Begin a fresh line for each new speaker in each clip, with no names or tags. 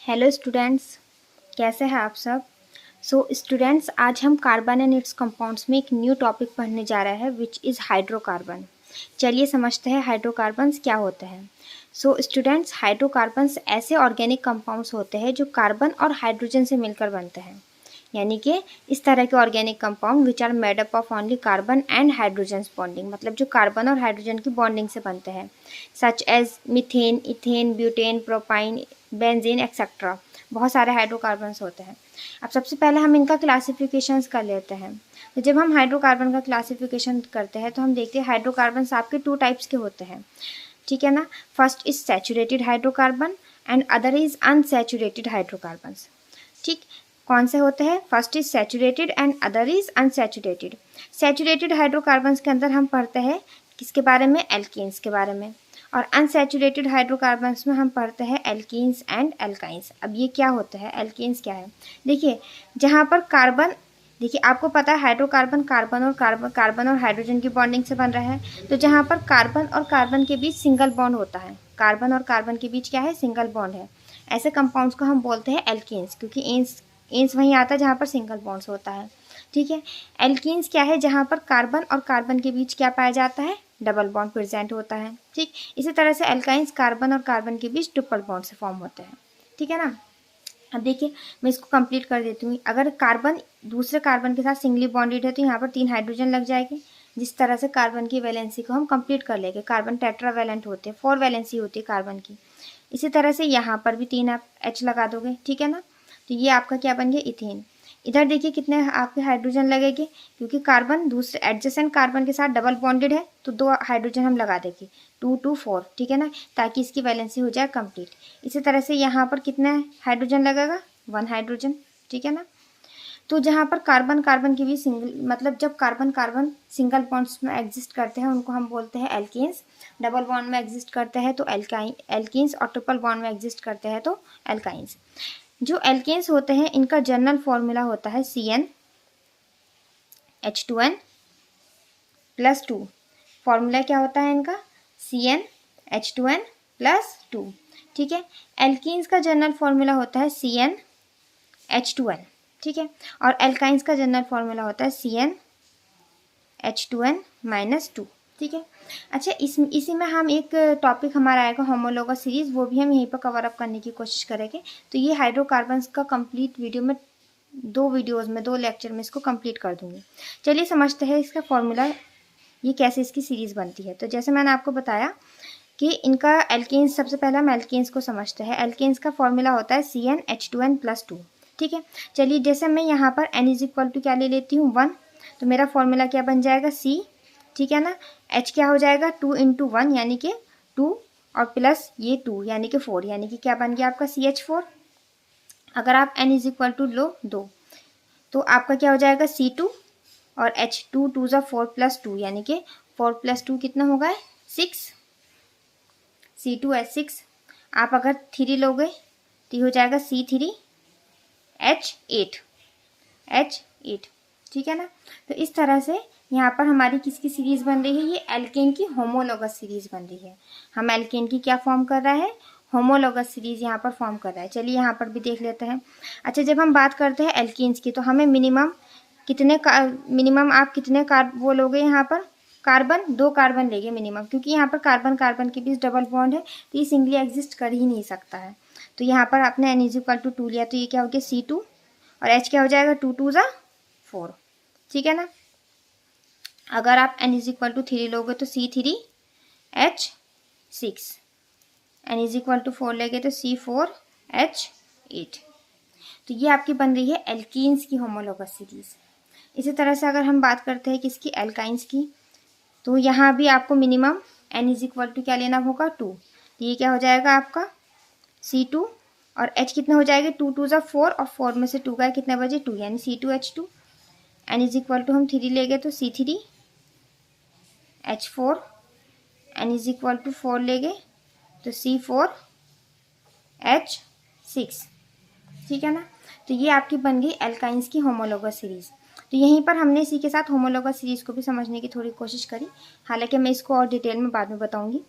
Hello students, कैसे हैं आप सब। स्टूडेंट्स, आज हम कार्बन एंड इट्स कंपाउंड्स में एक न्यू टॉपिक पढ़ने जा रहे हैं विच इज़ हाइड्रोकार्बन। चलिए समझते हैं हाइड्रोकार्बन्स क्या होते हैं। स्टूडेंट्स, हाइड्रोकार्बन्स ऐसे ऑर्गेनिक कंपाउंड्स होते हैं जो कार्बन और हाइड्रोजन से मिलकर बनते हैं, यानी कि इस तरह के organic compound which are made up of only carbon and hydrogen bonding, मतलब जो कार्बन और हाइड्रोजन की बॉन्डिंग से बनते हैं, such as methane, ethane, butane, propyne, benzene etcetera. बहुत सारे हाइड्रोकार्बन्स होते हैं। अब सबसे पहले हम इनका क्लासिफिकेशंस कर लेते हैं। तो जब हम हाइड्रोकार्बन का क्लासिफिकेशन करते हैं तो हम देखते हैं हाइड्रोकार्बन्स आपके टू टाइप्स के होते हैं, ठीक है ना। First is saturated hydrocarbon and other is unsaturated hydrocarbons. ठीक, कौन से होते हैं? First is saturated and other is unsaturated. Saturated hydrocarbons के अंदर हम पढ़ते हैं किसके बारे में? एल्कीन्स के बारे में। और अनसैचुरेटेड हाइड्रोकार्बन्स में हम पढ़ते हैं एल्कीन्स एंड एल्काइंस। अब ये क्या होता है? एल्कीन्स क्या है? देखिए, जहाँ पर कार्बन, देखिए आपको पता है हाइड्रोकार्बन कार्बन और हाइड्रोजन की बॉन्डिंग से बन रहा है। तो जहाँ पर कार्बन और कार्बन के बीच सिंगल बॉन्ड होता है, कार्बन और कार्बन के बीच क्या है? सिंगल बॉन्ड है। ऐसे कंपाउंड्स को हम बोलते हैं एल्कीन्स, क्योंकि एन्स वहीं आता है जहाँ पर सिंगल बॉन्ड्स होता है, ठीक है। एल्कीन्स क्या है? जहाँ पर कार्बन और कार्बन के बीच क्या पाया जाता है? डबल बॉन्ड प्रेजेंट होता है, ठीक। इसी तरह से एल्काइंस कार्बन और कार्बन के बीच ट्रिपल बॉन्ड से फॉर्म होते हैं, ठीक है ना। अब देखिए, मैं इसको कंप्लीट कर देती हूँ। अगर कार्बन दूसरे कार्बन के साथ सिंगली बॉन्डेड है तो यहाँ पर 3 हाइड्रोजन लग जाएगी। जिस तरह से कार्बन की वैलेंसी को हम कंप्लीट कर लेंगे, कार्बन टेट्रावैलेंट होते हैं, 4 वैलेंसी होती है कार्बन की। इसी तरह से यहाँ पर भी 3 आप H लगा दोगे, ठीक है ना। तो ये आपका क्या बन गया? इथेन। इधर देखिए कितने आपके हाइड्रोजन लगेंगे, क्योंकि कार्बन दूसरे एडजेसेंट कार्बन के साथ डबल बॉन्डेड है तो 2 हाइड्रोजन हम लगा देंगे, 2 2 4, ठीक है ना, ताकि इसकी वैलेंसी हो जाए कंप्लीट। इसी तरह से यहाँ पर कितना हाइड्रोजन लगेगा? 1 हाइड्रोजन, ठीक है ना। तो जहाँ पर कार्बन कार्बन के बीच सिंगल, मतलब जब कार्बन कार्बन सिंगल बॉन्ड्स में एग्जिस्ट करते हैं उनको हम बोलते हैं एल्कीन्स। डबल बॉन्ड में एग्जिस्ट करते हैं तो एल्कीन्स, और ट्रिपल बॉन्ड में एग्जिस्ट करते हैं तो एल्काइंस। जो एल्केन्स होते हैं इनका जनरल फॉर्मूला होता है CnH2n+2। फॉर्मूला क्या होता है इनका? CnH2n+2, ठीक है। एल्कीन्स का जनरल फॉर्मूला होता है CnH2n, ठीक है। और एल्काइंस का जनरल फॉर्मूला होता है CnH2n-2, ठीक है। अच्छा, इसी में हम एक टॉपिक हमारा आएगा होमोलोगस सीरीज, वो भी हम यहीं पर कवर अप करने की कोशिश करेंगे। तो ये हाइड्रोकार्बन्स का कंप्लीट वीडियो में 2 वीडियोस में 2 लेक्चर में इसको कंप्लीट कर दूंगी। चलिए समझते हैं इसका फॉर्मूला, ये कैसे इसकी सीरीज बनती है। तो जैसे मैंने आपको बताया कि इनका एल्केन्स, सबसे पहले हम एल्केन्स को समझते हैं। एल्केन्स का फॉर्मूला होता है CnH2n+2, ठीक है। चलिए, जैसे मैं यहाँ पर n = क्या ले लेती हूँ? 1। तो मेरा फॉर्मूला क्या बन जाएगा? C, ठीक है ना। H क्या हो जाएगा? 2 × 1 यानी कि 2, और प्लस ये 2 यानी कि 4, यानी कि क्या बन गया आपका? CH4। अगर आप n = लो 2 तो आपका क्या हो जाएगा? C2, और H 2 2 ज़ा 4 + 2 यानी कि 4 + 2 कितना होगा? 6। C2H6। आप अगर 3 लोगे तो ये हो जाएगा C3H8, ठीक है ना। तो इस तरह से यहाँ पर हमारी किसकी सीरीज बन रही है? ये एल्केन की होमोलोगस सीरीज बन रही है। हम एल्केन की क्या फॉर्म कर रहा है? होमोलोगस सीरीज यहाँ पर फॉर्म कर रहा है। चलिए यहाँ पर भी देख लेते हैं। अच्छा, जब हम बात करते हैं एल्केन्स की तो हमें मिनिमम आप कितने वो लोगे यहाँ पर? कार्बन, 2 कार्बन लेंगे मिनिमम, क्योंकि यहाँ पर कार्बन कार्बन के बीच डबल बॉन्ड है तो ये सिंगली एग्जिस्ट कर ही नहीं सकता है। तो यहाँ पर आपने n = 2 लिया तो ये क्या हो गया? C2, और H क्या हो जाएगा? 2 2 ज़ा 4, ठीक है ना। अगर आप n = 3 लोगे तो C3H6, n = 4 लेंगे तो C4H8। तो ये आपकी बन रही है एल्कीन्स की होमोलोगस सीरीज। इसी तरह से अगर हम बात करते हैं किसकी? एल्काइंस की, तो यहाँ भी आपको मिनिमम n = क्या लेना होगा? 2। तो ये क्या हो जाएगा आपका? C2, और H कितना हो जाएगा? 2 2 ज़ा 4, और 4 में से 2 गए कितने बजे? 2, यानी C2H2। n = हम 3 लेंगे तो C3H4, n = 4 लेंगे तो C4H6, ठीक है ना। तो ये आपकी बन गई एल्काइंस की होमोलोगस सीरीज। तो यहीं पर हमने इसी के साथ होमोलोगस सीरीज को भी समझने की थोड़ी कोशिश करी, हालांकि मैं इसको और डिटेल में बाद में बताऊंगी।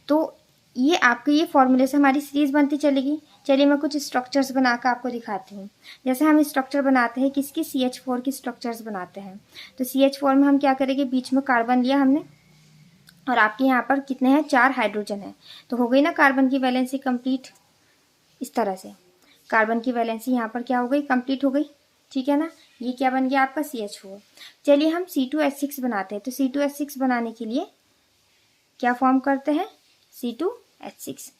तो ये आपके ये फॉर्मूले से हमारी सीरीज बनती चलेगी। चलिए मैं कुछ स्ट्रक्चर्स बनाकर आपको दिखाती हूँ। जैसे हम स्ट्रक्चर बनाते हैं किसकी, CH4 की स्ट्रक्चर्स बनाते हैं। तो CH4 में हम क्या करेंगे, बीच में कार्बन लिया हमने और आपके यहाँ पर कितने हैं, 4 हाइड्रोजन है। तो हो गई ना कार्बन की वैलेंसी कंप्लीट। इस तरह से कार्बन की वैलेंसी यहाँ पर क्या हो गई, कंप्लीट हो गई। ठीक है ना, ये क्या बन गया आपका CH4। चलिए हम C2H6 बनाते हैं। तो C2H6 बनाने के लिए क्या फॉर्म करते हैं, C2H6।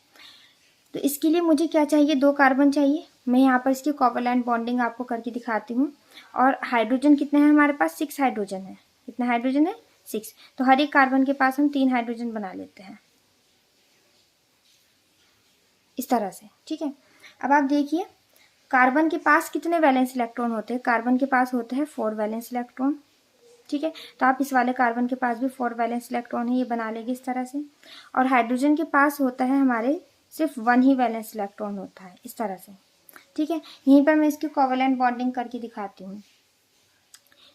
तो इसके लिए मुझे क्या चाहिए, 2 कार्बन चाहिए। मैं यहाँ पर इसकी कोवैलेंट बॉन्डिंग आपको करके दिखाती हूँ। और हाइड्रोजन कितने हैं हमारे पास, 6 हाइड्रोजन है। कितना हाइड्रोजन है, 6। तो हर एक कार्बन के पास हम 3 हाइड्रोजन बना लेते हैं इस तरह से। ठीक है, अब आप देखिए कार्बन के पास कितने वैलेंस इलेक्ट्रॉन होते हैं, कार्बन के पास होते हैं 4 वैलेंस इलेक्ट्रॉन। ठीक है, तो आप इस वाले कार्बन के पास भी 4 वैलेंस इलेक्ट्रॉन है, ये बना लेंगे इस तरह से। और हाइड्रोजन के पास होता है हमारे सिर्फ 1 ही वैलेंस इलेक्ट्रॉन होता है इस तरह से। ठीक है, यहीं पर मैं इसकी कोवैलेंट बॉन्डिंग करके दिखाती हूँ।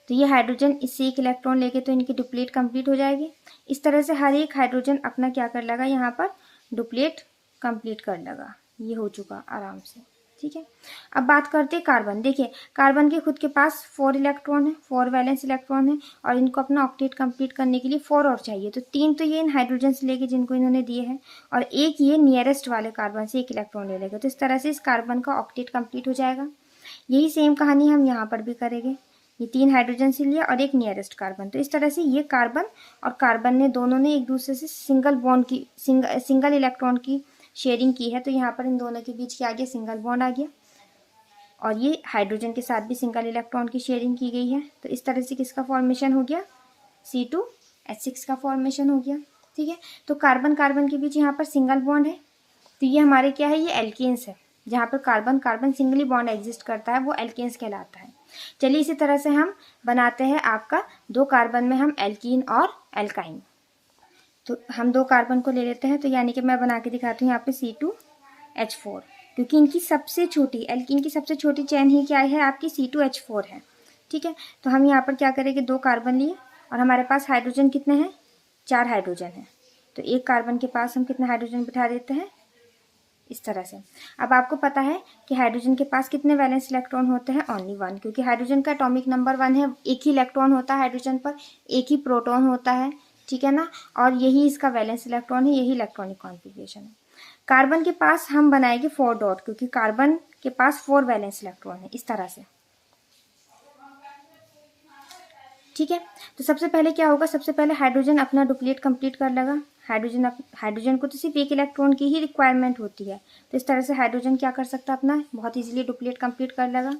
तो ये हाइड्रोजन इससे 1 इलेक्ट्रॉन लेके तो इनकी डुप्लेट कंप्लीट हो जाएगी। इस तरह से हर एक हाइड्रोजन अपना क्या कर लेगा, यहाँ पर डुप्लेट कंप्लीट कर लेगा। ये हो चुका आराम से। ठीक है, अब बात करते हैं कार्बन। देखिए कार्बन के खुद के पास 4 इलेक्ट्रॉन है, 4 वैलेंस इलेक्ट्रॉन है और इनको अपना ऑक्टेट कंप्लीट करने के लिए 4 और चाहिए। तो 3 तो ये इन हाइड्रोजन से लेके जिनको इन्होंने दिए हैं और 1 ये नियरेस्ट वाले कार्बन से 1 इलेक्ट्रॉन ले लेगा। तो इस तरह से इस कार्बन का ऑक्टेट कंप्लीट हो जाएगा। यही सेम कहानी हम यहाँ पर भी करेंगे। ये 3 हाइड्रोजन से लिया और 1 नियरेस्ट कार्बन। तो इस तरह से ये कार्बन और कार्बन ने दोनों ने एक दूसरे से सिंगल बॉन्ड की सिंगल इलेक्ट्रॉन की शेयरिंग की है। तो यहाँ पर इन दोनों के बीच क्या आ गया, सिंगल बॉन्ड आ गया। और ये हाइड्रोजन के साथ भी सिंगल इलेक्ट्रॉन की शेयरिंग की गई है। तो इस तरह से किसका फॉर्मेशन हो गया, C2H6 का फॉर्मेशन हो गया। ठीक है, तो कार्बन कार्बन के बीच यहाँ पर सिंगल बॉन्ड है। तो ये हमारे क्या है, ये एल्केन्स है। जहाँ पर carbon carbon singly bond exist करता है वो एल्केन्स कहलाता है। चलिए इसी तरह से हम बनाते हैं आपका 2 कार्बन में हम एल्कीन और एल्काइन। तो हम 2 कार्बन को ले लेते हैं। तो यानी कि मैं बना के दिखाती हूँ यहाँ पे C2H4, क्योंकि इनकी सबसे छोटी एल्कीन की सबसे छोटी चेन ही क्या है, आपकी C2H4 है। ठीक है, तो हम यहाँ पर क्या करेंगे, 2 कार्बन लिए और हमारे पास हाइड्रोजन कितने हैं, 4 हाइड्रोजन है। तो 1 कार्बन के पास हम कितना हाइड्रोजन बिठा देते हैं, इस तरह से। अब आपको पता है कि हाइड्रोजन के पास कितने वैलेंस इलेक्ट्रॉन होते हैं, ओनली 1, क्योंकि हाइड्रोजन का एटॉमिक नंबर 1 है। 1 ही इलेक्ट्रॉन होता है हाइड्रोजन पर, 1 ही प्रोटॉन होता है। ठीक है ना, और यही इसका वैलेंस इलेक्ट्रॉन है, यही इलेक्ट्रॉनिक कॉन्फ़िगरेशन है। कार्बन के पास हम बनाएंगे 4 डॉट, क्योंकि कार्बन के पास 4 वैलेंस इलेक्ट्रॉन है इस तरह से। ठीक है, तो सबसे पहले क्या होगा, सबसे पहले हाइड्रोजन अपना डुप्लीट कंप्लीट कर लेगा। हाइड्रोजन को तो सिर्फ 1 इलेक्ट्रॉन की ही रिक्वायरमेंट होती है। तो इस तरह से हाइड्रोजन क्या कर सकता है, अपना बहुत इजीली डुप्लीट कंप्लीट कर लेगा।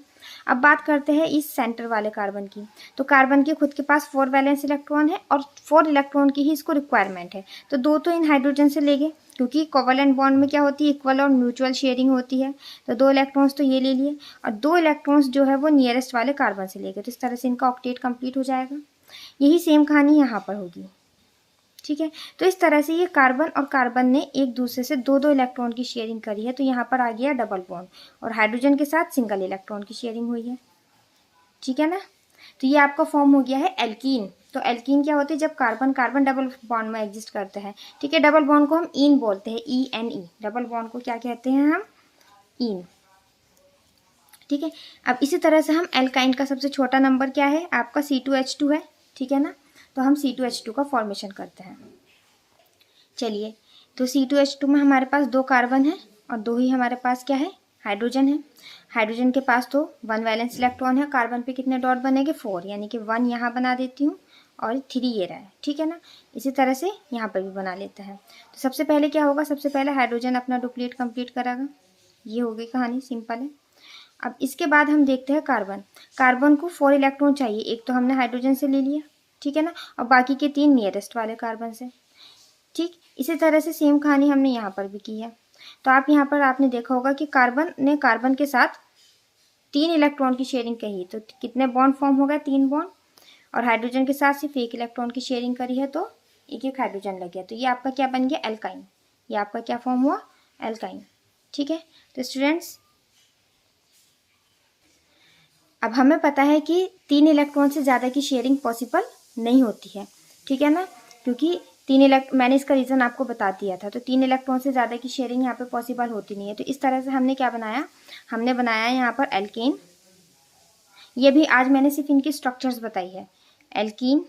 अब बात करते हैं इस सेंटर वाले कार्बन की। तो कार्बन के खुद के पास 4 वैलेंस इलेक्ट्रॉन है और 4 इलेक्ट्रॉन की ही इसको रिक्वायरमेंट है। तो 2 तो इन हाइड्रोजन से लेंगे, क्योंकि कोवैलेंट बॉन्ड में क्या होती है, इक्वल और म्यूचुअल शेयरिंग होती है। तो 2 इलेक्ट्रॉन्स तो ये ले लिए और 2 इलेक्ट्रॉन्स जो है वो नियरेस्ट वाले कार्बन से लेंगे। तो इस तरह से इनका ऑक्टेट कंप्लीट हो जाएगा। यही सेम कहानी यहाँ पर होगी। ठीक है, तो इस तरह से ये कार्बन और कार्बन ने एक दूसरे से 2-2 इलेक्ट्रॉन की शेयरिंग करी है। तो यहाँ पर आ गया डबल बॉन्ड और हाइड्रोजन के साथ सिंगल इलेक्ट्रॉन की शेयरिंग हुई है। ठीक है ना, तो ये आपका फॉर्म हो गया है एल्कीन। तो एल्कीन क्या होती है, जब कार्बन कार्बन डबल बॉन्ड में एग्जिस्ट करते हैं। ठीक है, डबल बॉन्ड को हम ईन बोलते हैं, ENE। डबल बॉन्ड को क्या कहते हैं हम, ईन। ठीक है, अब इसी तरह से हम एल्काइन का सबसे छोटा नंबर क्या है, आपका C2H2 है। ठीक है ना, तो हम C2H2 का फॉर्मेशन करते हैं। चलिए, तो C2H2 में हमारे पास 2 कार्बन है और 2 ही हमारे पास क्या है, हाइड्रोजन है। हाइड्रोजन के पास तो 1 वैलेंस इलेक्ट्रॉन है। कार्बन पे कितने डॉट बनेंगे, 4, यानी कि 1 यहाँ बना देती हूँ और 3 ये रहा है। ठीक है ना, इसी तरह से यहाँ पर भी बना लेते हैं। तो सबसे पहले क्या होगा, सबसे पहले हाइड्रोजन अपना डुप्लीट कंप्लीट करेगा। ये हो गई कहानी, सिंपल है। अब इसके बाद हम देखते हैं कार्बन। कार्बन को 4 इलेक्ट्रॉन चाहिए, एक तो हमने हाइड्रोजन से ले लिया। ठीक है ना, और बाकी के 3 नियरेस्ट वाले कार्बन से। ठीक, इसी तरह से सेम कहानी हमने यहाँ पर भी की है। तो आप यहाँ पर आपने देखा होगा कि कार्बन ने कार्बन के साथ 3 इलेक्ट्रॉन की शेयरिंग कही, तो कितने बॉन्ड फॉर्म हो गए, 3 बॉन्ड। और हाइड्रोजन के साथ सिर्फ 1 इलेक्ट्रॉन की शेयरिंग करी है, तो एक हाइड्रोजन लग गया। तो ये आपका क्या बन गया, एल्काइन। ये आपका क्या फॉर्म हुआ, एल्काइन। ठीक है, तो स्टूडेंट्स अब हमें पता है कि 3 इलेक्ट्रॉन से ज़्यादा की शेयरिंग पॉसिबल नहीं होती है। ठीक है ना, क्योंकि मैंने इसका रीज़न आपको बता दिया था। तो 3 इलेक्ट्रॉन से ज़्यादा की शेयरिंग यहाँ पे पॉसिबल होती नहीं है। तो इस तरह से हमने क्या बनाया, हमने बनाया यहाँ पर एल्केन। ये भी आज मैंने सिर्फ इनकी स्ट्रक्चर्स बताई है, एल्कीन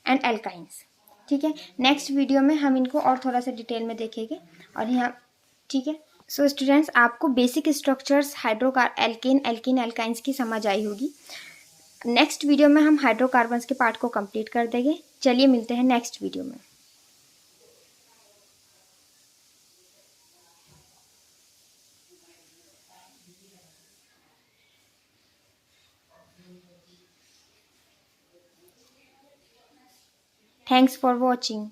एंड एल्काइंस। ठीक है, नेक्स्ट वीडियो में हम इनको और थोड़ा सा डिटेल में देखेंगे। और यहाँ ठीक है, सो स्टूडेंट्स आपको basic structures alkane alkene alkynes की समझ आई होगी। नेक्स्ट वीडियो में हम हाइड्रोकार्बन्स के पार्ट को कंप्लीट कर देंगे। चलिए मिलते हैं नेक्स्ट वीडियो में। Thanks for watching.